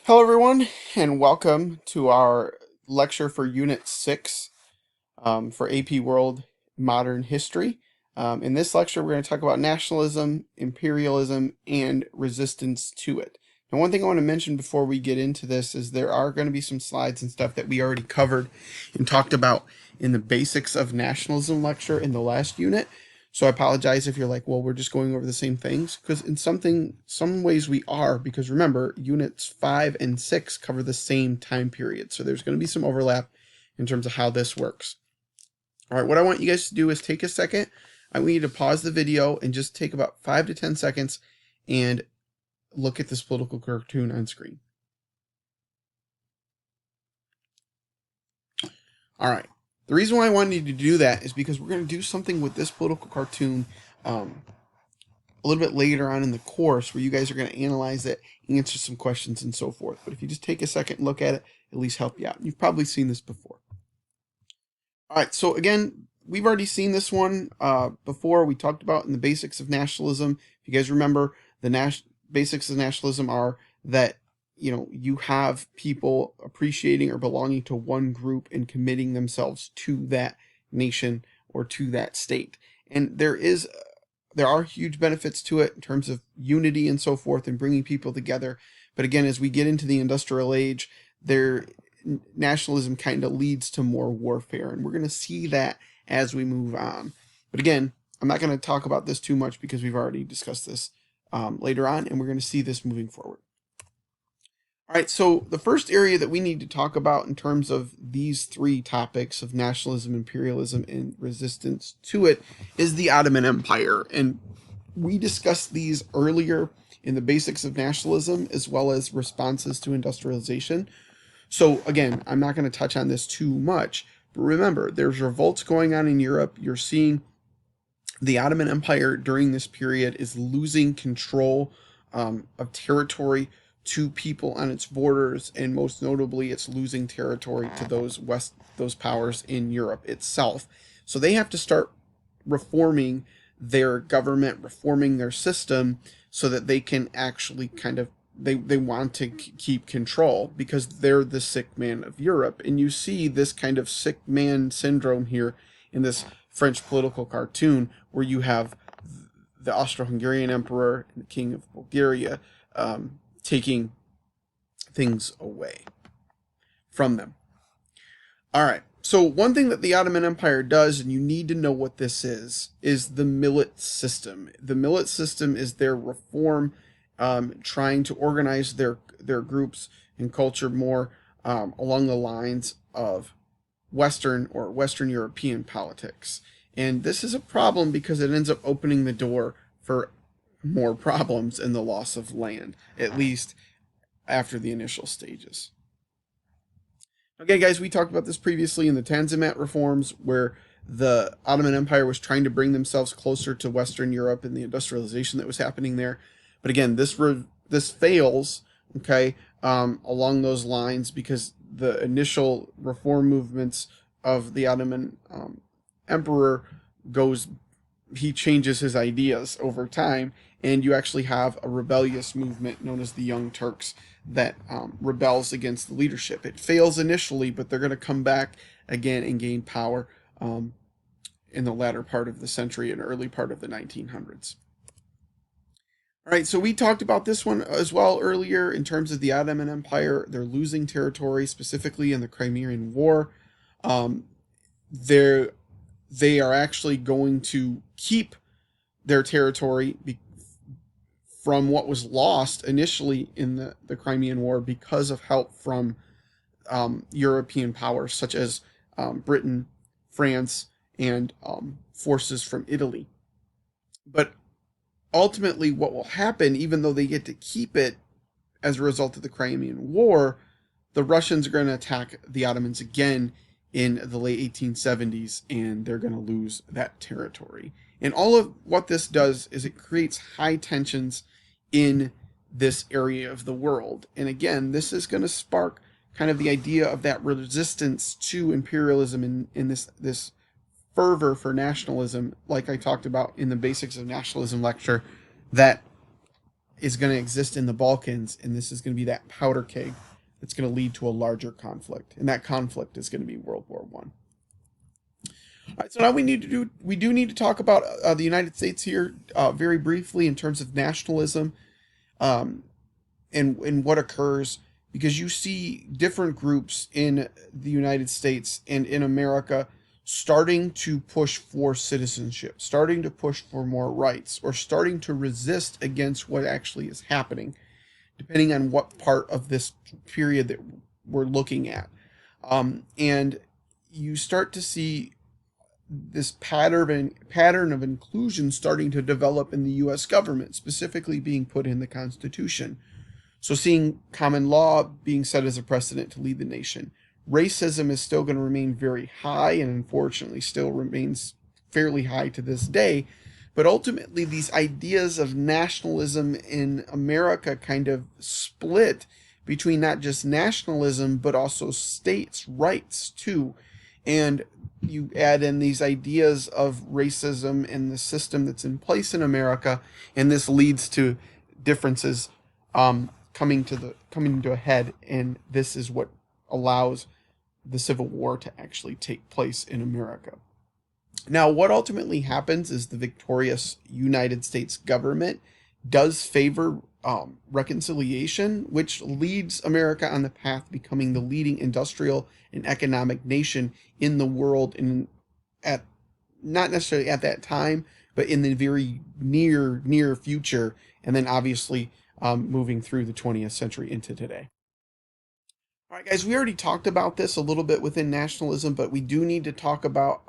Hello, everyone, and welcome to our lecture for Unit 6 for AP World Modern History. In this lecture, we're going to talk about nationalism, imperialism, and resistance to it. Now, one thing I want to mention before we get into this is there are going to be some slides and stuff that we already covered and talked about in the basics of nationalism lecture in the last unit. So I apologize if you're like, well, we're just going over the same things, because in some ways we are, because remember, units 5 and 6 cover the same time period. So there's going to be some overlap in terms of how this works. All right, what I want you guys to do is take a second. I want you to pause the video and just take about 5 to 10 seconds and look at this political cartoon on screen. All right. The reason why I wanted you to do that is because we're going to do something with this political cartoon a little bit later on in the course where you guys are going to analyze it, answer some questions, and so forth. But if you just take a second and look at it, at least help you out. You've probably seen this before. All right, so again, we've already seen this one before. We talked about in the basics of nationalism. If you guys remember, the basics of nationalism are that you have people appreciating or belonging to one group and committing themselves to that nation or to that state. And there are huge benefits to it in terms of unity and so forth and bringing people together. But again, as we get into the industrial age, nationalism kind of leads to more warfare, and we're going to see that as we move on. But again, I'm not going to talk about this too much because we've already discussed this later on, and we're going to see this moving forward. All right, so the first area that we need to talk about in terms of these three topics of nationalism, imperialism, and resistance to it is the Ottoman Empire. And we discussed these earlier in the basics of nationalism as well as responses to industrialization. So again, I'm not going to touch on this too much, but remember, there's revolts going on in Europe. You're seeing the Ottoman Empire during this period is losing control of territory to people on its borders, and most notably, it's losing territory to those powers in Europe itself. So they have to start reforming their government, reforming their system, so that they can actually they want to keep control because they're the sick man of Europe. And you see this kind of sick man syndrome here in this French political cartoon where you have the Austro-Hungarian emperor and the king of Bulgaria taking things away from them. All right. So one thing that the Ottoman Empire does, and you need to know what this is the millet system. The millet system is their reform, trying to organize their groups and culture more along the lines of Western European politics. And this is a problem because it ends up opening the door for more problems and the loss of land, at least after the initial stages. Okay, guys, we talked about this previously in the Tanzimat reforms, where the Ottoman Empire was trying to bring themselves closer to Western Europe and the industrialization that was happening there. But again, this fails, okay, along those lines, because the initial reform movements of the Ottoman emperor he changes his ideas over time, and you actually have a rebellious movement known as the Young Turks that rebels against the leadership. It fails initially, but they're going to come back again and gain power in the latter part of the century and early part of the 1900s. All right, so we talked about this one as well earlier in terms of the Ottoman Empire. They're losing territory, specifically in the Crimean War. They are actually going to keep their territory from what was lost initially in the Crimean War because of help from European powers such as Britain, France, and forces from Italy. But ultimately, what will happen, even though they get to keep it as a result of the Crimean War, the Russians are going to attack the Ottomans again in the late 1870s, and they're going to lose that territory. And all of what this does is it creates high tensions in this area of the world. And again, this is going to spark kind of the idea of that resistance to imperialism in this fervor for nationalism, like I talked about in the basics of nationalism lecture, that is going to exist in the Balkans, and this is going to be that powder keg that's going to lead to a larger conflict, and that conflict is going to be World War One. All right, so now we do need to talk about the United States here very briefly in terms of nationalism, um, and what occurs, because you see different groups in the United States and in America starting to push for citizenship, starting to push for more rights, or starting to resist against what actually is happening, depending on what part of this period that we're looking at. And you start to see this pattern of inclusion starting to develop in the U.S. government, specifically being put in the Constitution. So seeing common law being set as a precedent to lead the nation. Racism is still going to remain very high, and unfortunately still remains fairly high to this day. But ultimately, these ideas of nationalism in America kind of split between not just nationalism, but also states' rights too. And you add in these ideas of racism and the system that's in place in America, and this leads to differences coming to a head, and this is what allows the Civil War to actually take place in America. Now, what ultimately happens is the victorious United States government does favor reconciliation, which leads America on the path to becoming the leading industrial and economic nation in the world, at not necessarily at that time, but in the very near future, and then obviously moving through the 20th century into today. All right, guys, we already talked about this a little bit within nationalism, but we do need to talk about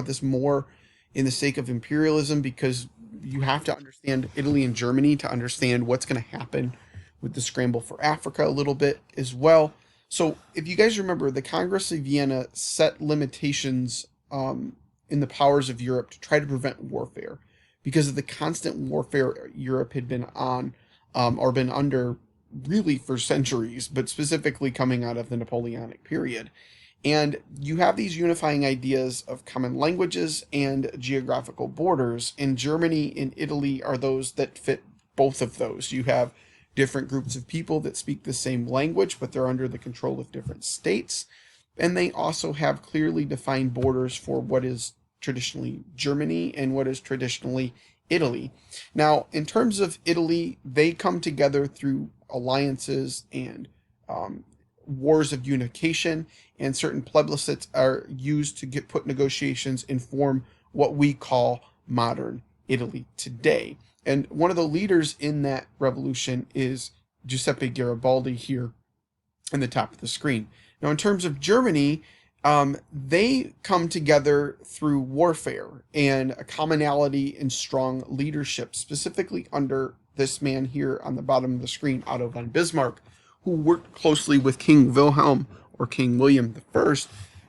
this more in the sake of imperialism, because you have to understand Italy and Germany to understand what's going to happen with the scramble for Africa a little bit as well. So if you guys remember, the Congress of Vienna set limitations in the powers of Europe to try to prevent warfare, because of the constant warfare Europe had been on, or been under really for centuries, but specifically coming out of the Napoleonic period. And you have these unifying ideas of common languages and geographical borders, and Germany and Italy are those that fit both of those. You have different groups of people that speak the same language, but they're under the control of different states. And they also have clearly defined borders for what is traditionally Germany and what is traditionally Italy. Now, in terms of Italy, they come together through alliances and wars of unification, and certain plebiscites are used to put negotiations and form what we call modern Italy today. And one of the leaders in that revolution is Giuseppe Garibaldi here in the top of the screen. Now, in terms of Germany, they come together through warfare and a commonality and strong leadership, specifically under this man here on the bottom of the screen, Otto von Bismarck, who worked closely with King Wilhelm, or King William I,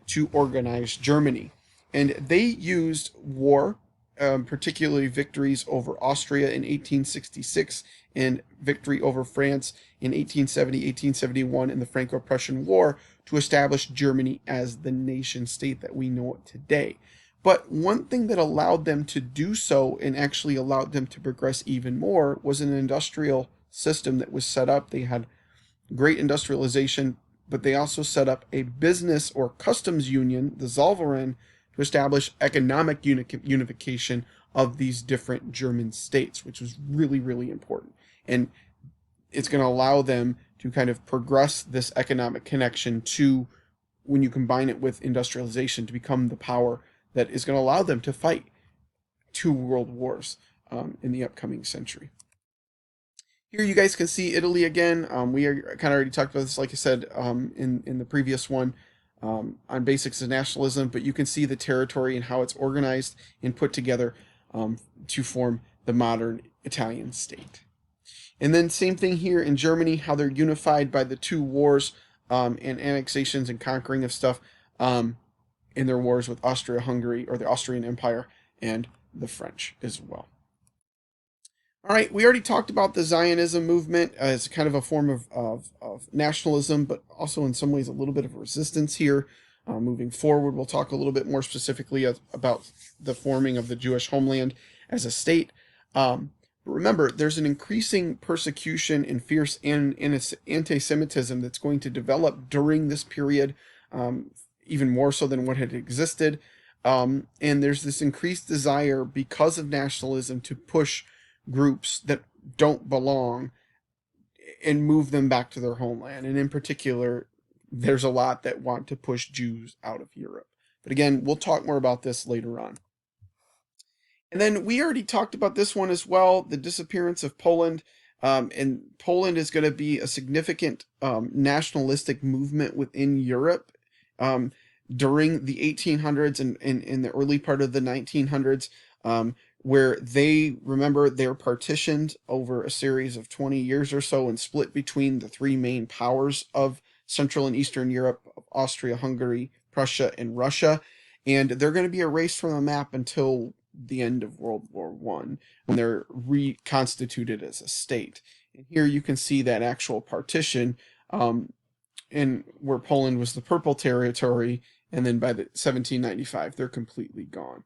to organize Germany. And they used war, particularly victories over Austria in 1866 and victory over France in 1870, 1871 in the Franco-Prussian War, to establish Germany as the nation state that we know it today. But one thing that allowed them to do so, and actually allowed them to progress even more, was an industrial system that was set up. They had great industrialization, but they also set up a business or customs union, the Zollverein, to establish economic unification of these different German states, which was really, really important. And it's going to allow them to kind of progress this economic connection to, when you combine it with industrialization, to become the power that is going to allow them to fight 2 world wars in the upcoming century. Here you guys can see Italy again. We are kind of already talked about this, like I said, in the previous one, on basics of nationalism, but you can see the territory and how it's organized and put together to form the modern Italian state. And then same thing here in Germany, how they're unified by the 2 wars and annexations and conquering of stuff in their wars with Austria-Hungary, or the Austrian Empire, and the French as well. All right, we already talked about the Zionism movement as kind of a form of nationalism, but also in some ways a little bit of resistance here. Moving forward, we'll talk a little bit more specifically about the forming of the Jewish homeland as a state. But remember, there's an increasing persecution and fierce anti-Semitism that's going to develop during this period, um, even more so than what had existed. And there's this increased desire because of nationalism to push groups that don't belong and move them back to their homeland. And in particular, there's a lot that want to push Jews out of Europe. But again, we'll talk more about this later on. And then we already talked about this one as well, the disappearance of Poland. And Poland is going to be a significant nationalistic movement within Europe um, during the 1800s and in the early part of the 1900s, where they, remember, they're partitioned over a series of 20 years or so and split between the three main powers of Central and Eastern Europe, of Austria, Hungary, Prussia, and Russia. And they're going to be erased from the map until the end of World War One, when they're reconstituted as a state. And here you can see that actual partition, in where Poland was the purple territory, and then by the 1795 they're completely gone.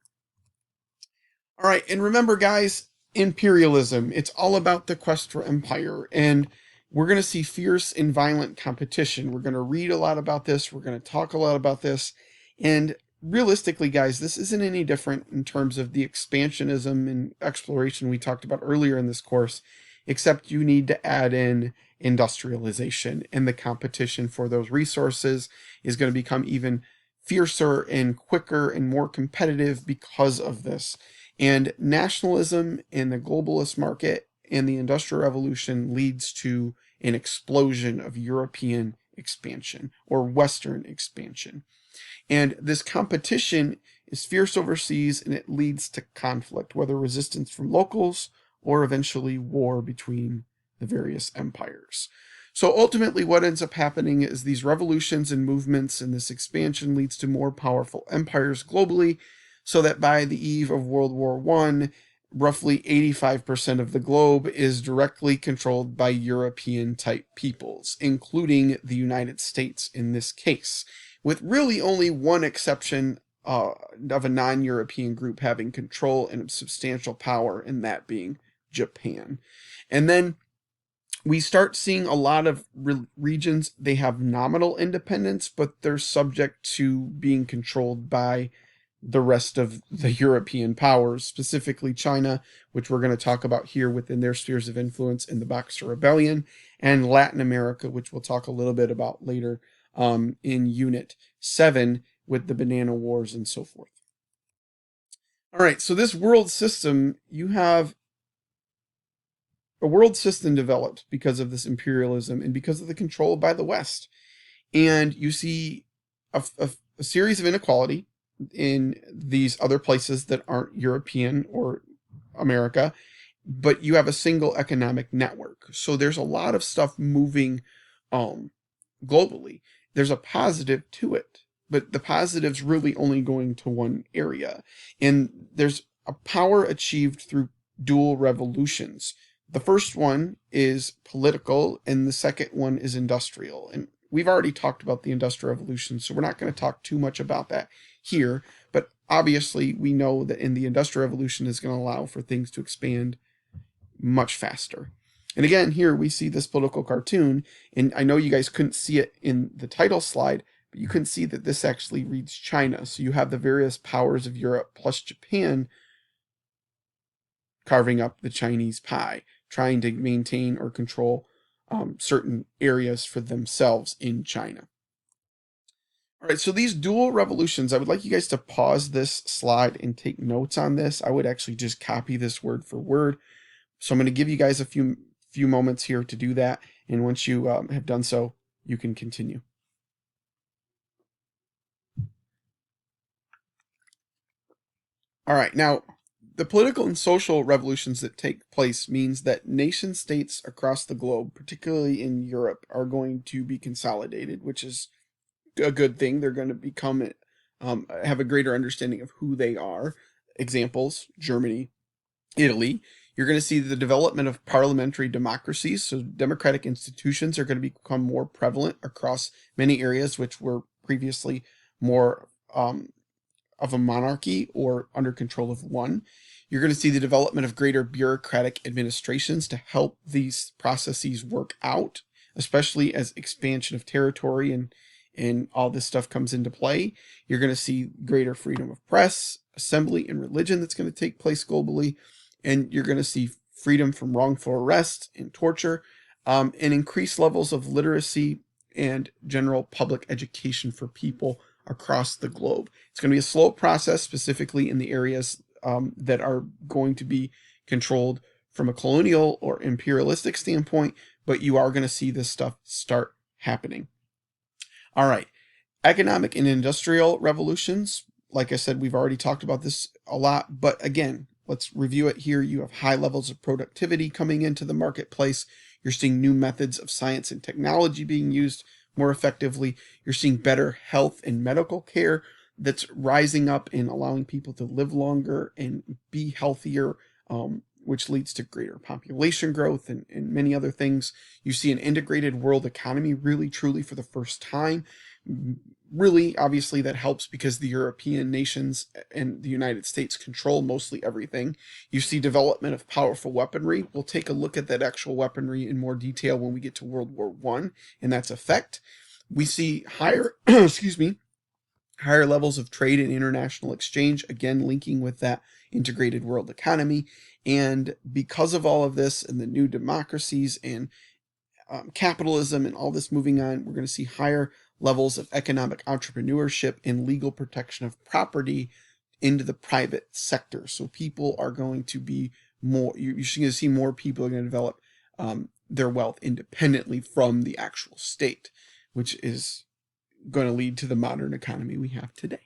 All right, and remember, guys, imperialism. It's all about the quest for empire, and we're going to see fierce and violent competition. We're going to read a lot about this. We're going to talk a lot about this, and realistically, guys, this isn't any different in terms of the expansionism and exploration we talked about earlier in this course, except you need to add in industrialization, and the competition for those resources is going to become even fiercer and quicker and more competitive because of this. And nationalism in the globalist market and the Industrial Revolution leads to an explosion of European expansion or Western expansion. And this competition is fierce overseas, and it leads to conflict, whether resistance from locals or eventually war between the various empires. So ultimately, what ends up happening is these revolutions and movements and this expansion leads to more powerful empires globally, so that by the eve of World War I, roughly 85% of the globe is directly controlled by European type peoples, including the United States in this case, with really only one exception of a non-European group having control and substantial power, and that being Japan. And then we start seeing a lot of regions, they have nominal independence, but they're subject to being controlled by the rest of the European powers, specifically China, which we're going to talk about here within their spheres of influence in the Boxer Rebellion, and Latin America, which we'll talk a little bit about later in Unit 7 with the Banana Wars and so forth. All right, so this world system, you have a world system developed because of this imperialism and because of the control by the West. And you see a series of inequality in these other places that aren't European or America, but you have a single economic network. So there's a lot of stuff moving globally. There's a positive to it, but the positive's really only going to one area. And there's a power achieved through dual revolutions. The first one is political, and the second one is industrial. And we've already talked about the Industrial Revolution, so we're not going to talk too much about that here. But obviously, we know that in the Industrial Revolution is going to allow for things to expand much faster. And again, here we see this political cartoon, and I know you guys couldn't see it in the title slide, but you can see that this actually reads China. So you have the various powers of Europe plus Japan carving up the Chinese pie, trying to maintain or control certain areas for themselves in China. All right, so these dual revolutions, I would like you guys to pause this slide and take notes on this. I would actually just copy this word for word. So I'm going to give you guys a few moments here to do that, and once you have done so, you can continue. All right, now the political and social revolutions that take place means that nation states across the globe, particularly in Europe, are going to be consolidated, which is a good thing. They're going to become have a greater understanding of who they are. Examples: Germany, Italy. You're going to see the development of parliamentary democracies, so democratic institutions are going to become more prevalent across many areas which were previously more of a monarchy or under control of one. You're going to see the development of greater bureaucratic administrations to help these processes work out, especially as expansion of territory and all this stuff comes into play. You're going to see greater freedom of press, assembly, and religion that's going to take place globally. And you're going to see freedom from wrongful arrest and torture, and increased levels of literacy and general public education for people across the globe. It's going to be a slow process, specifically in the areas that are going to be controlled from a colonial or imperialistic standpoint, but you are going to see this stuff start happening. All right. Economic and industrial revolutions. Like I said, we've already talked about this a lot, but again, let's review it here. You have high levels of productivity coming into the marketplace. You're seeing new methods of science and technology being used more effectively. You're seeing better health and medical care that's rising up and allowing people to live longer and be healthier, which leads to greater population growth and many other things. You see an integrated world economy really, truly for the first time. Really, obviously, that helps because the European nations and the United States control mostly everything. You see development of powerful weaponry. We'll take a look at that actual weaponry in more detail when we get to World War I and that's effect. We see higher, excuse me, higher levels of trade and international exchange, again, linking with that integrated world economy. And because of all of this and the new democracies and capitalism and all this moving on, we're going to see higher levels of economic entrepreneurship and legal protection of property into the private sector. So people are going to be more, you're going to see more people are going to develop their wealth independently from the actual state, which is going to lead to the modern economy we have today.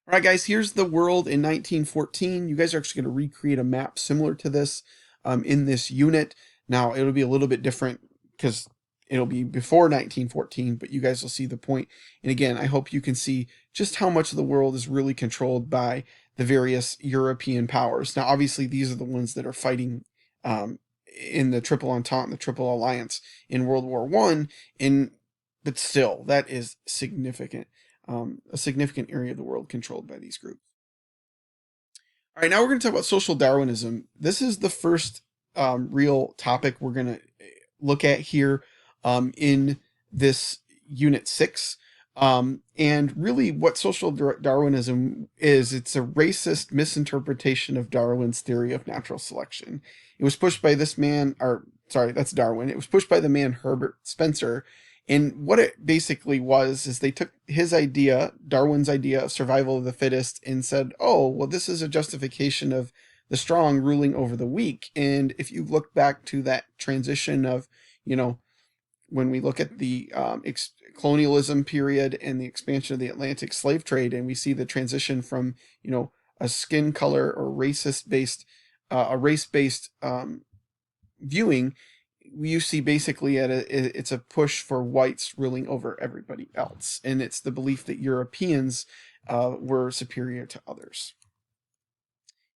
All right, guys, here's the world in 1914. You guys are actually going to recreate a map similar to this in this unit. Now, it'll be a little bit different because it'll be before 1914, but you guys will see the point. And again, I hope you can see just how much of the world is really controlled by the various European powers. Now, obviously, these are the ones that are fighting in the Triple Entente and the Triple Alliance in World War I, but still, that is significant. A significant area of the world controlled by these groups. All right, now we're going to talk about social Darwinism. This is the first real topic we're going to look at here in this Unit 6. And really what social Darwinism is, it's a racist misinterpretation of Darwin's theory of natural selection. It was pushed by this man, or sorry, that's Darwin. It was pushed by the man Herbert Spencer. And what it basically was is they took his idea, Darwin's idea of survival of the fittest, and said, oh, well, this is a justification of the strong ruling over the weak. And if you look back to that transition of, when we look at the colonialism period and the expansion of the Atlantic slave trade, and we see the transition from, a skin color or a race-based viewing, you see basically it's a push for whites ruling over everybody else. And it's the belief that Europeans were superior to others.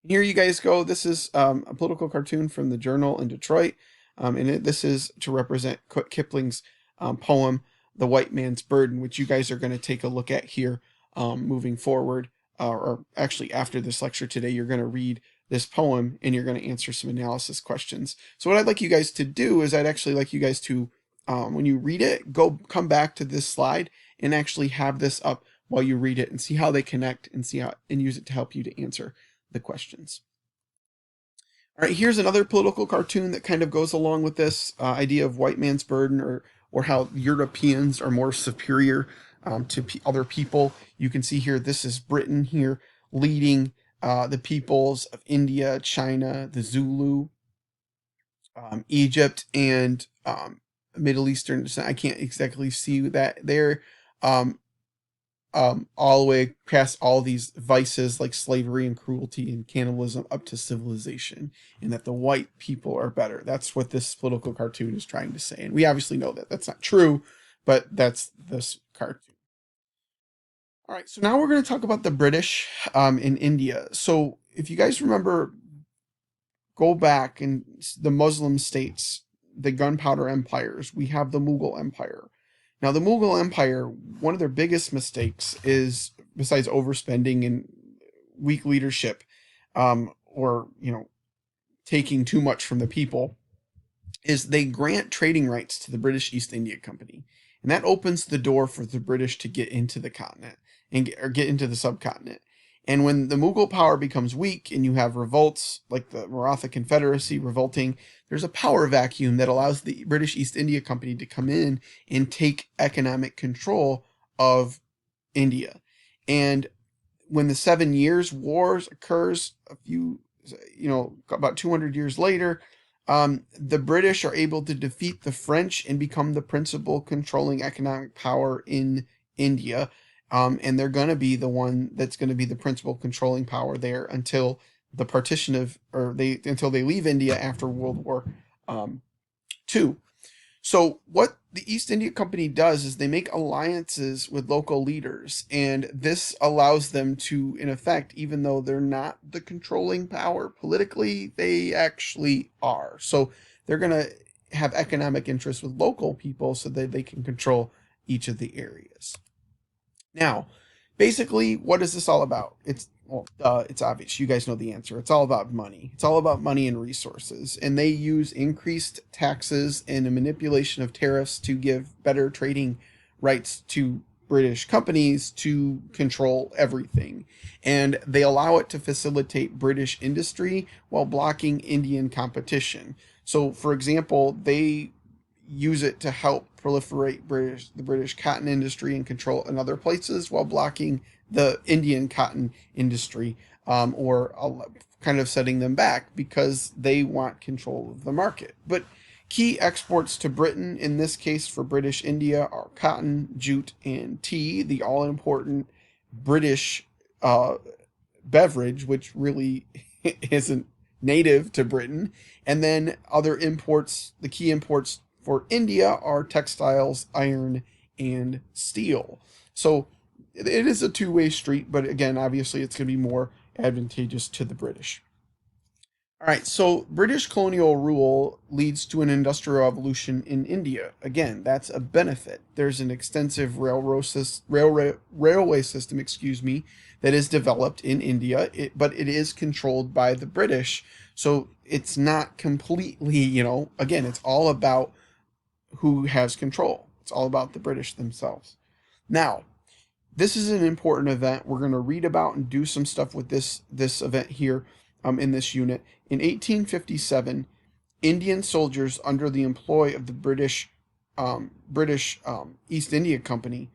And here you guys go. This is a political cartoon from the Journal in Detroit. This is to represent Kipling's poem, The White Man's Burden, which you guys are going to take a look at here moving forward. Or actually after this lecture today, you're going to read this poem and you're going to answer some analysis questions. So what I'd like you guys to do is I'd actually like you guys to, when you read it, come back to this slide and actually have this up while you read it and see how they connect and use it to help you to answer the questions. All right, here's another political cartoon that kind of goes along with this idea of white man's burden or how Europeans are more superior to other people. You can see here, this is Britain here leading the peoples of India, China, the Zulu, Egypt, and Middle Eastern descent. I can't exactly see that there. All the way past all these vices like slavery and cruelty and cannibalism up to civilization, and that the white people are better. That's what this political cartoon is trying to say. And we obviously know that that's not true, but that's this cartoon. All right, so now we're going to talk about the British in India. So if you guys remember, go back in the Muslim states, the gunpowder empires, we have the Mughal Empire. Now, the Mughal Empire, one of their biggest mistakes is, besides overspending and weak leadership, or taking too much from the people, is they grant trading rights to the British East India Company, and that opens the door for the British to get into the continent or get into the subcontinent. And when the Mughal power becomes weak and you have revolts like the Maratha Confederacy revolting, there's a power vacuum that allows the British East India Company to come in and take economic control of India. And when the 7 Years' Wars occurs about 200 years later, the British are able to defeat the French and become the principal controlling economic power in India. And they're going to be the one that's going to be the principal controlling power there until the partition until they leave India after World War II. So what the East India Company does is they make alliances with local leaders, and this allows them to, in effect, even though they're not the controlling power politically, they actually are. So they're going to have economic interests with local people so that they can control each of the areas. Now, basically, what is this all about? It's obvious. You guys know the answer. It's all about money. It's all about money and resources. And they use increased taxes and a manipulation of tariffs to give better trading rights to British companies to control everything. And they allow it to facilitate British industry while blocking Indian competition. So, for example, they use it to help proliferate the British cotton industry and control in other places while blocking the Indian cotton industry, or kind of setting them back because they want control of the market. But key exports to Britain, in this case for British India, are cotton, jute, and tea, the all-important British beverage, which really isn't native to Britain. And then other imports, the key imports for India are textiles, iron, and steel. So it is a two-way street, but again, obviously it's going to be more advantageous to the British. All right, so British colonial rule leads to an industrial revolution in India. Again, that's a benefit. There's an extensive railway system, that is developed in India, but it is controlled by the British. So it's not completely, again, it's all about who has control. It's all about the British themselves. Now, this is an important event. We're going to read about and do some stuff with this event here in this unit. In 1857, Indian soldiers under the employ of the British East India Company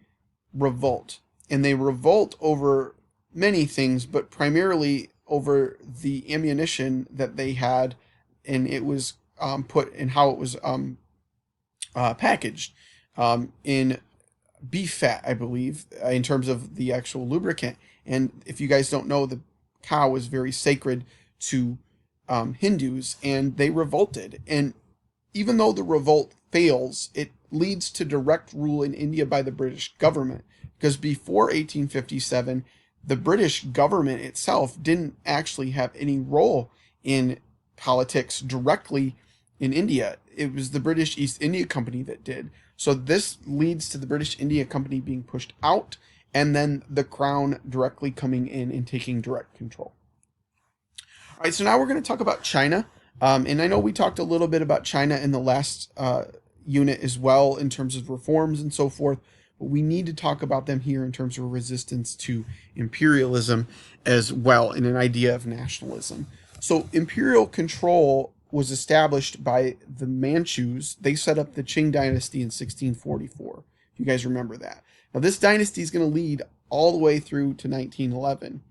revolt. And they revolt over many things, but primarily over the ammunition that they had, and it was put in how it was packaged in beef fat, I believe, in terms of the actual lubricant. And if you guys don't know, the cow was very sacred to Hindus, and they revolted. And even though the revolt fails, it leads to direct rule in India by the British government, because before 1857, the British government itself didn't actually have any role in politics directly in India. It was the British East India Company that did. So this leads to the British India Company being pushed out, and then the Crown directly coming in and taking direct control. All right, so now we're going to talk about China. And I know we talked a little bit about China in the last unit as well in terms of reforms and so forth, but we need to talk about them here in terms of resistance to imperialism as well, and an idea of nationalism. So imperial control was established by the Manchus. They set up the Qing dynasty in 1644, if you guys remember that. Now this dynasty is going to lead all the way through to 1911.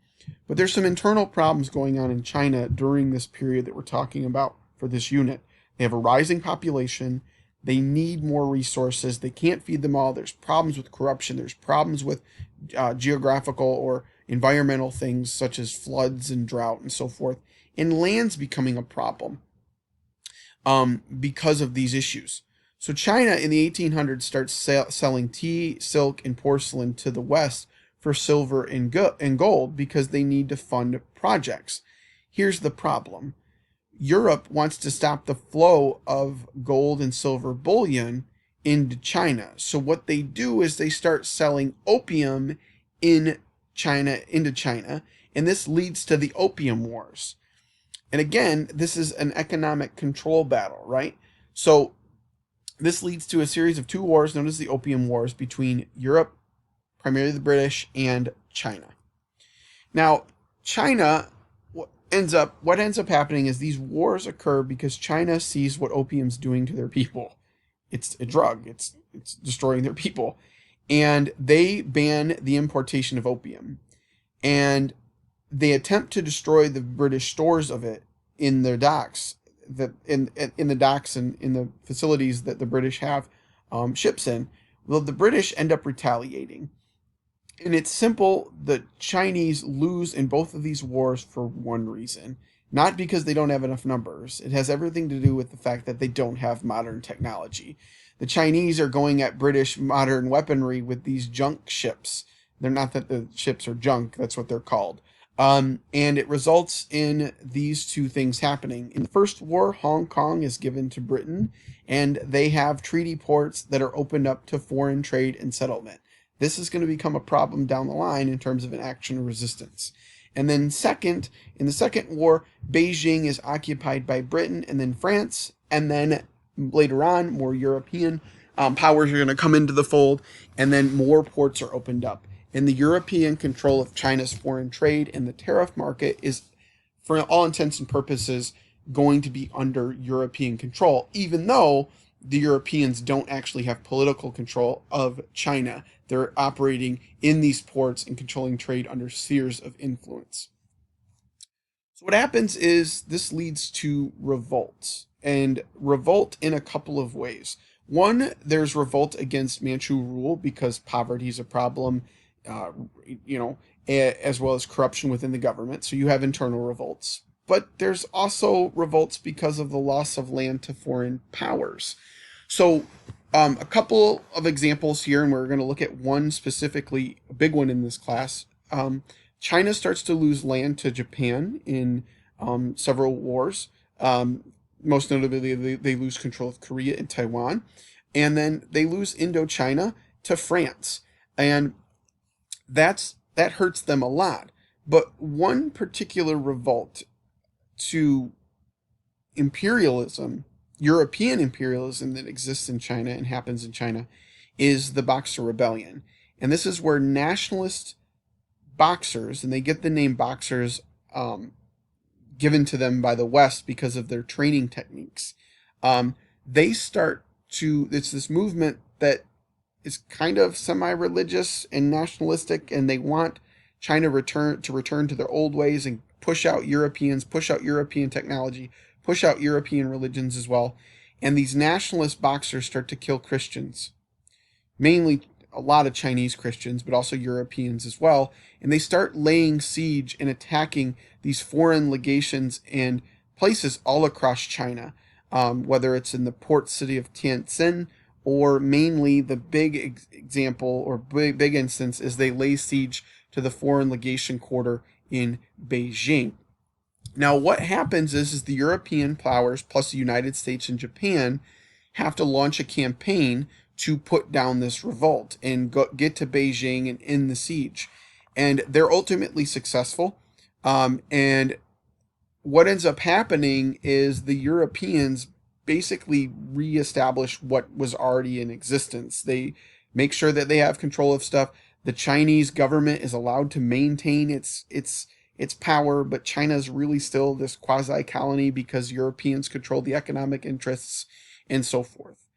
But there's some internal problems going on in China during this period that we're talking about for this unit. They have a rising population. They need more resources. They can't feed them all. There's problems with corruption. There's problems with geographical or environmental things such as floods and drought and so forth. And land's becoming a problem because of these issues. So China in the 1800s starts selling tea, silk, and porcelain to the West for silver and gold because they need to fund projects. Here's the problem. Europe wants to stop the flow of gold and silver bullion into China. So what they do is they start selling opium into China, And this leads to the Opium Wars. And again, this is an economic control battle, right? So this leads to a series of two wars known as the Opium Wars between Europe, primarily the British, and China. Now, China what ends up happening is these wars occur because China sees what opium's doing to their people. It's a drug. It's destroying their people. And they ban the importation of opium. And they attempt to destroy the British stores of it in their docks, that in the docks and in the facilities that the British have ships in. Well, the British end up retaliating. And it's simple. The Chinese lose in both of these wars for one reason. Not because they don't have enough numbers. It has everything to do with the fact that they don't have modern technology. The Chinese are going at British modern weaponry with these junk ships. They're not that the ships are junk, that's what they're called. And it results in these two things happening. In the First War, Hong Kong is given to Britain, and they have treaty ports that are opened up to foreign trade and settlement. This is going to become a problem down the line in terms of an action of resistance. And then second, in the Second War, Beijing is occupied by Britain and then France, and then later on, more European powers are going to come into the fold, and then more ports are opened up. And the European control of China's foreign trade and the tariff market is, for all intents and purposes, going to be under European control, even though the Europeans don't actually have political control of China. They're operating in these ports and controlling trade under spheres of influence. So what happens is this leads to revolts, and revolt in a couple of ways. One, there's revolt against Manchu rule because poverty is a problem, uh, as well as corruption within the government. So you have internal revolts. But there's also revolts because of the loss of land to foreign powers. So a couple of examples here, and we're going to look at one specifically, a big one in this class. China starts to lose land to Japan in several wars. Most notably, they lose control of Korea and Taiwan. And then they lose Indochina to France. And that hurts them a lot. But one particular revolt to imperialism, European imperialism that exists in China and happens in China, is the Boxer Rebellion. And this is where nationalist boxers, and they get the name boxers given to them by the West because of their training techniques, they start to, it's this movement that is kind of semi-religious and nationalistic, and they want China to return to their old ways and push out Europeans, push out European technology, push out European religions as well. And these nationalist boxers start to kill Christians, mainly a lot of Chinese Christians, but also Europeans as well. And they start laying siege and attacking these foreign legations and places all across China, whether it's in the port city of Tianjin, or mainly the big example or big instance is they lay siege to the foreign legation quarter in Beijing. Now, what happens is the European powers plus the United States and Japan have to launch a campaign to put down this revolt and get to Beijing and end the siege. And they're ultimately successful. And what ends up happening is the Europeans basically reestablish what was already in existence. They make sure that they have control of stuff. The Chinese government is allowed to maintain its power, but China is really still this quasi-colony because Europeans control the economic interests and so forth.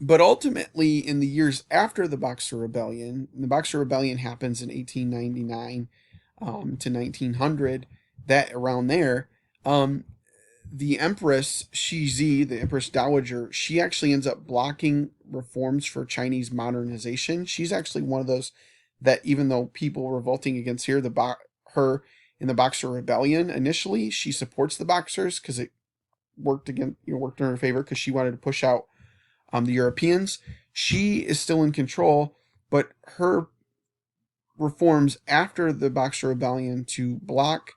But ultimately, in the years after the Boxer Rebellion happens in 1899 to 1900, that around there, the Empress Shizi, the Empress Dowager, she actually ends up blocking reforms for Chinese modernization. She's actually one of those that, even though people were revolting against her in the Boxer Rebellion initially, she supports the Boxers because it worked in her favor because she wanted to push out the Europeans. She is still in control, but her reforms after the Boxer Rebellion to block,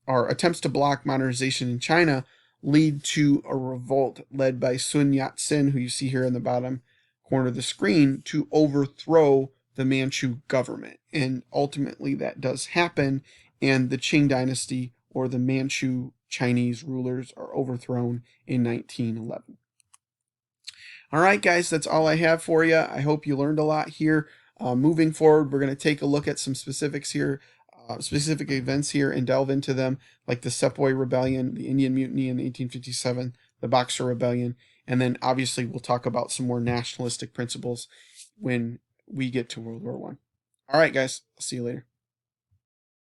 or attempts to block, modernization in China lead to a revolt led by Sun Yat-sen, who you see here in the bottom corner of the screen, to overthrow the Manchu government. And ultimately that does happen, and the Qing dynasty, or the Manchu Chinese rulers, are overthrown in 1911. All right, guys, that's all I have for you. I hope you learned a lot here. Moving forward, we're going to take a look at some specifics here, specific events here, and delve into them, like the Sepoy Rebellion, the Indian Mutiny in 1857, the Boxer Rebellion, and then obviously we'll talk about some more nationalistic principles when we get to World War I. All right, guys, I'll see you later.